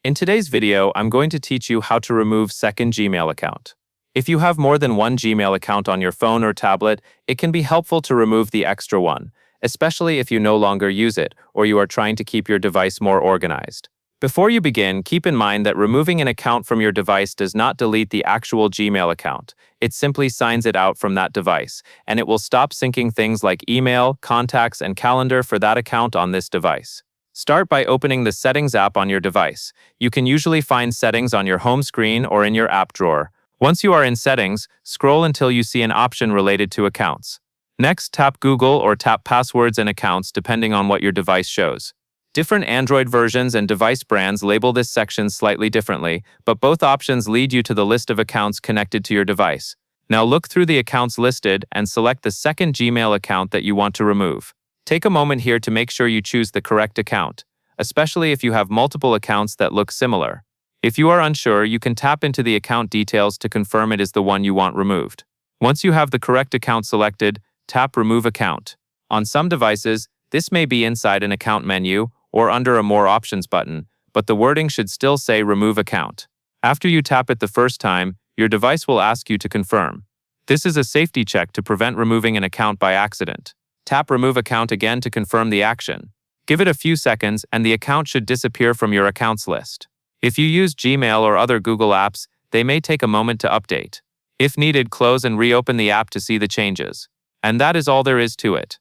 In today's video, I'm going to teach you how to remove second Gmail account. If you have more than one Gmail account on your phone or tablet, it can be helpful to remove the extra one, especially if you no longer use it or you are trying to keep your device more organized. Before you begin, keep in mind that removing an account from your device does not delete the actual Gmail account. It simply signs it out from that device, and it will stop syncing things like email, contacts, and calendar for that account on this device. Start by opening the Settings app on your device. You can usually find Settings on your home screen or in your app drawer. Once you are in Settings, scroll until you see an option related to accounts. Next, tap Google or tap Passwords and Accounts depending on what your device shows. Different Android versions and device brands label this section slightly differently, but both options lead you to the list of accounts connected to your device. Now look through the accounts listed and select the second Gmail account that you want to remove. Take a moment here to make sure you choose the correct account, especially if you have multiple accounts that look similar. If you are unsure, you can tap into the account details to confirm it is the one you want removed. Once you have the correct account selected, tap Remove Account. On some devices, this may be inside an account menu or under a More Options button, but the wording should still say Remove Account. After you tap it the first time, your device will ask you to confirm. This is a safety check to prevent removing an account by accident. Tap Remove Account again to confirm the action. Give it a few seconds and the account should disappear from your accounts list. If you use Gmail or other Google apps, they may take a moment to update. If needed, close and reopen the app to see the changes. And that is all there is to it.